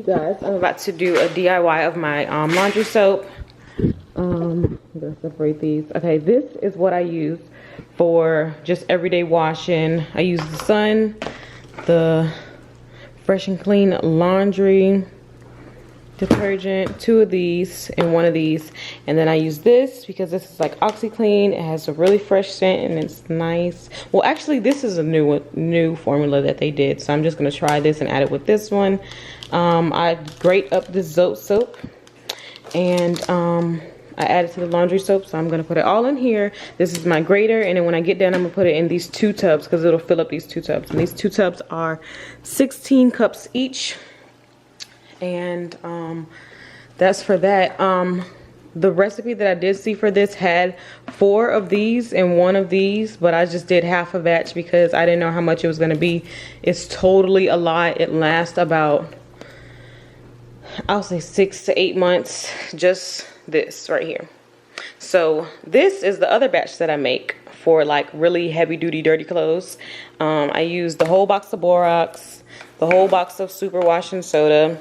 guys, I'm about to do a DIY of my laundry soap. I'm gonna separate these. Okay, this is what I use for just everyday washing. I use the Sun, the Fresh and Clean laundry detergent, 2 of these and 1 of these, and then I use this because this is like OxyClean. It has a really fresh scent and it's nice. Well, actually this is a new formula that they did, so I'm just gonna try this and add it with this one. I grate up this Zote soap and I add it to the laundry soap, so I'm gonna put it all in here. This is my grater, and then when I get done, I'm gonna put it in these 2 tubs because it'll fill up these 2 tubs. And these 2 tubs are 16 cups each. And that's for that. The recipe that I did see for this had 4 of these and 1 of these, but I just did half a batch because I didn't know how much it was gonna be. It's totally a lot. It lasts about, I'll say 6 to 8 months, just this right here. So this is the other batch that I make for like really heavy duty dirty clothes. I use the whole box of borax, the whole box of super washing soda,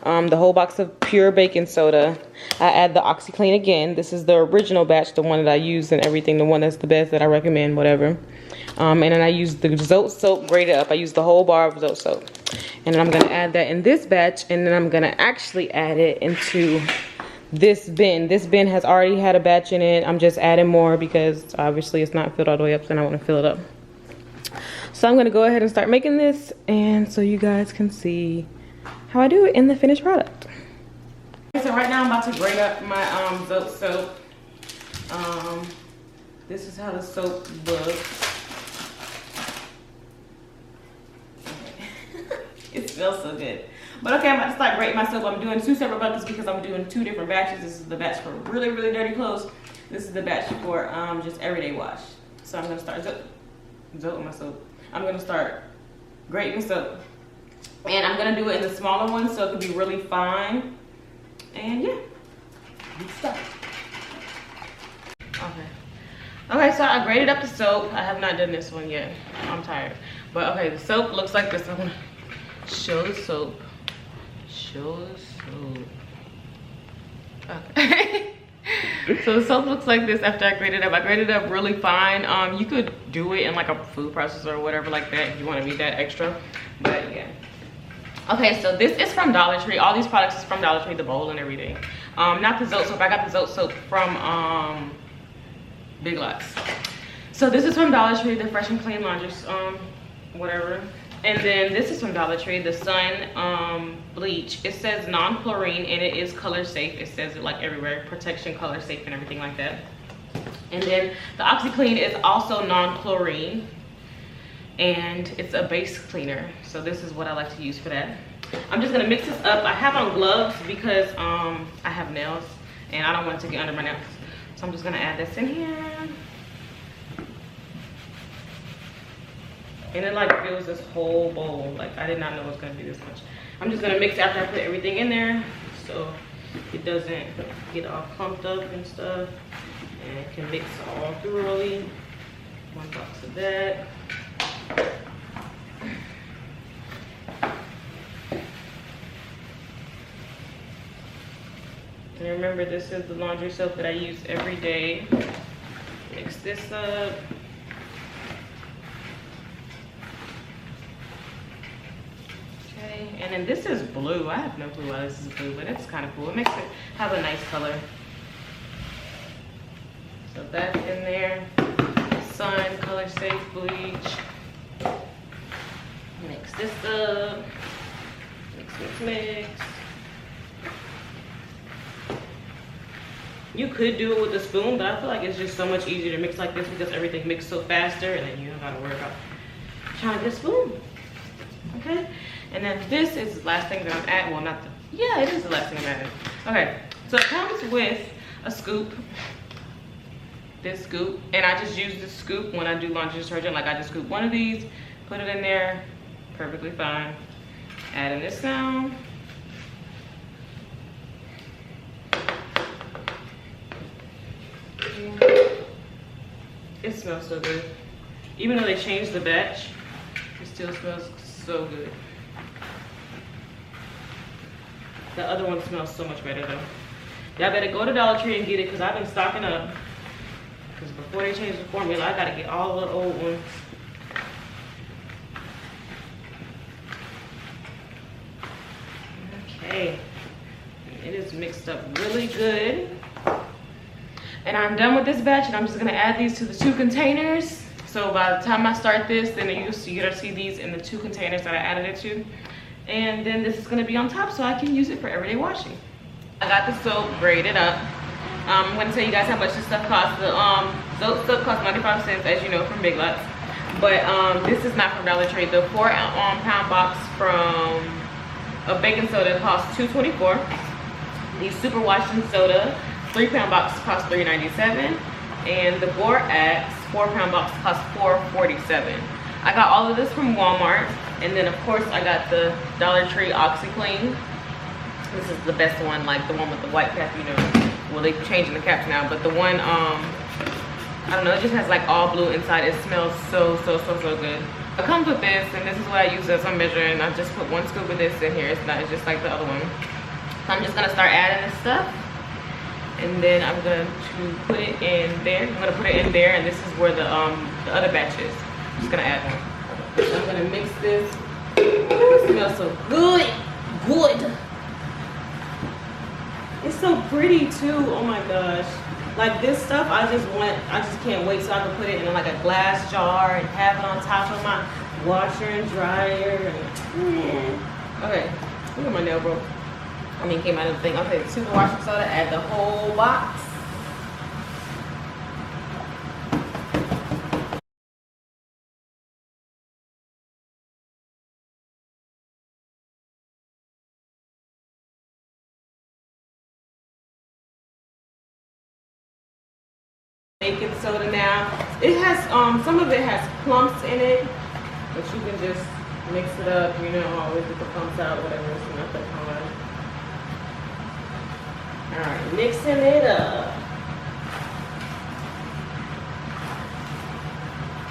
the whole box of pure baking soda. I add the OxyClean again. This is the original batch, the one that I use and everything, the one that's the best that I recommend, whatever. And then I use the Zote soap grated up. I use the whole bar of Zote soap. And then I'm gonna add that in this batch, and then I'm gonna actually add it into this bin. This bin has already had a batch in it. I'm just adding more because obviously it's not filled all the way up, so I want to fill it up. So I'm gonna go ahead and start making this, and so you guys can see how I do it in the finished product. Okay, so right now I'm about to grate up my Zote soap. This is how the soap looks. It smells so good. But okay, I'm about to start grating my soap. I'm doing 2 separate buckets because I'm doing 2 different batches. This is the batch for really, really dirty clothes. This is the batch for just everyday wash. So I'm gonna start zoting my soap. I'm gonna start grating the soap. And I'm gonna do it in the smaller one so it can be really fine. And yeah, let's start. Okay, so I grated up the soap. I have not done this one yet. I'm tired. But okay, the soap looks like this. I'm gonna show the soap. Show the soap. Okay. So the soap looks like this after I grated it up. I grated it up really fine. You could do it in like a food processor or whatever like that if you want to be that extra. But yeah. Okay, so this is from Dollar Tree. All these products is from Dollar Tree, the bowl and everything. Not the Zote soap. I got the Zote soap from Big Lots. So this is from Dollar Tree, the Fresh and Clean laundry, whatever. And then this is from Dollar Tree, the Sun bleach. It says non-chlorine and it is color safe. It says it like everywhere, protection, color safe, and everything like that. And then the OxyClean is also non-chlorine and it's a base cleaner. So this is what I like to use for that. I'm just gonna mix this up. I have on gloves because I have nails and I don't want it to get under my nails. So I'm just gonna add this in here. And it like fills this whole bowl. Like I did not know it was gonna be this much. I'm just gonna mix after I put everything in there so it doesn't get all clumped up and stuff. And it can mix all thoroughly. 1 box of that. And remember, this is the laundry soap that I use every day. Mix this up. Okay, and then this is blue. I have no clue why this is blue, but it's kind of cool. It makes it have a nice color. So that's in there. Sun color safe bleach. Mix this up. Mix. You could do it with a spoon, but I feel like it's just so much easier to mix like this because everything mixes so faster and then you don't gotta worry about trying to get a spoon. Okay? And then this is the last thing that I'm adding. Well, not the, yeah, it is the last thing I'm adding. Okay, so it comes with a scoop. This scoop, and I just use this scoop when I do laundry detergent. Like I just scoop 1 of these, put it in there, perfectly fine. Adding this now. It smells so good. Even though they changed the batch, it still smells so good. The other one smells so much better though. Y'all better go to Dollar Tree and get it because I've been stocking up. Because before they change the formula, I gotta get all the old ones. Okay. It is mixed up really good. And I'm done with this batch and I'm just gonna add these to the 2 containers. So by the time I start this, then you're gonna see these in the 2 containers that I added it to. And then this is gonna be on top so I can use it for everyday washing. I got the soap braided up. I'm gonna tell you guys how much this stuff costs. The soap costs 95 cents, as you know, from Big Lots. But this is not from Dollar Tree. The 4-pound box from a baking soda costs $2.24. The super washing soda 3-pound box costs $3.97, and the Borax 4-pound box costs $4.47. I got all of this from Walmart, and then of course I got the Dollar Tree OxiClean. This is the best one, like the one with the white cap, you know. Well, they're changing the caps now, but the one, I don't know, it just has like all blue inside. It smells so good. It comes with this, and this is what I use as I'm measuring. I just put 1 scoop of this in here. It's just like the other one. So I'm just gonna start adding this stuff. And then I'm going to put it in there. I'm gonna put it in there, and this is where the other batch is. I'm just gonna add them. So I'm gonna mix this. It smells so good. It's so pretty too. Oh my gosh. Like this stuff, I just can't wait so I can put it in like a glass jar and have it on top of my washer and dryer. Okay, look at my nail broke. I mean, came out of the thing. Okay, super washing soda, add the whole box. Baking soda now. It has, some of it has clumps in it, but you can just mix it up, you know, always get the clumps out, whatever, it's not that hard. Alright, mixing it up.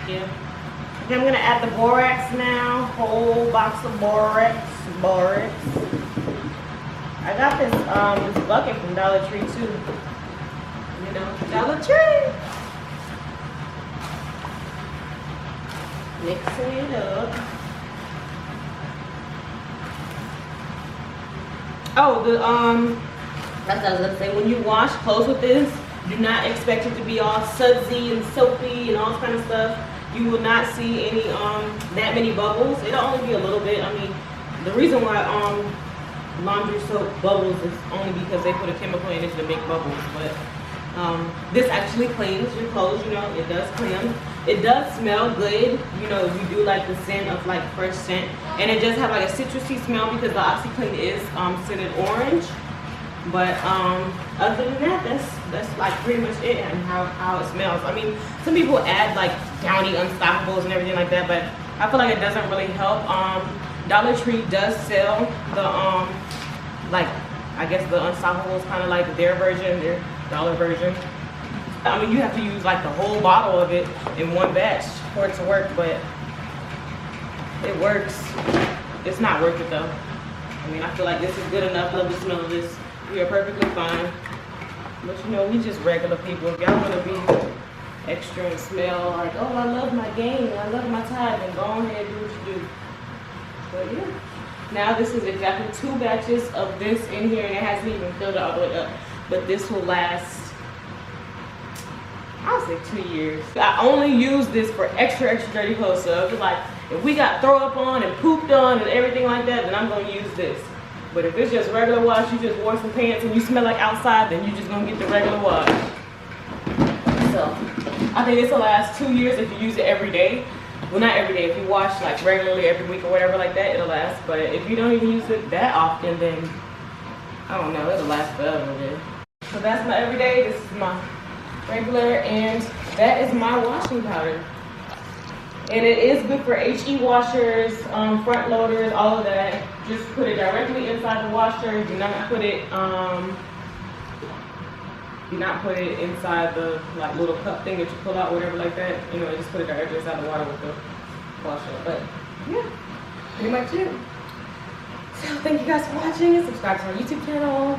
Yeah. Okay, I'm gonna add the borax now. Whole box of borax. I got this bucket from Dollar Tree too. You know, Dollar Tree. Mixing it up. Oh, that's what I was gonna say. When you wash clothes with this, do not expect it to be all sudsy and soapy and all kind of stuff. You will not see any that many bubbles. It'll only be a little bit. I mean, the reason why laundry soap bubbles is only because they put a chemical in it to make bubbles. But this actually cleans your clothes. You know, it does clean. It does smell good. You know, if you do like the scent of like fresh scent, and it does have like a citrusy smell because the OxiClean is scented orange. But other than that, that's like pretty much it and how it smells. I mean, some people add like Downy Unstoppables and everything like that, but I feel like it doesn't really help. Dollar Tree does sell the like, I guess the Unstoppables, kind of like their version, their dollar version. I mean, you have to use like the whole bottle of it in one batch for it to work, but it works. It's not worth it though. I mean, I feel like this is good enough. Love the smell of this. We are perfectly fine. But you know, we just regular people. If y'all want to be extra and smell like, oh, I love my game, I love my tie, then go ahead and do what you do. But yeah. Now this is exactly 2 batches of this in here, and it hasn't even filled all the way up. But this will last, I'll say 2 years. I only use this for extra dirty clothes. So if it's like, if we got throw up on and pooped on and everything like that, then I'm gonna use this. But if it's just regular wash, you just wore some pants and you smell like outside, then you're just gonna get the regular wash. So I think this will last 2 years if you use it every day. Well, not every day. If you wash like regularly every week or whatever like that, it'll last. But if you don't even use it that often, then I don't know, it'll last forever then. So that's my everyday. This is my regular, and that is my washing powder. And it is good for HE washers, front loaders, all of that. Just put it directly inside the washer. Do not put it inside the like little cup thing that you pull out, whatever like that. You know, just put it directly inside the water with the washer. But yeah, pretty much it. So thank you guys for watching and subscribe to our YouTube channel.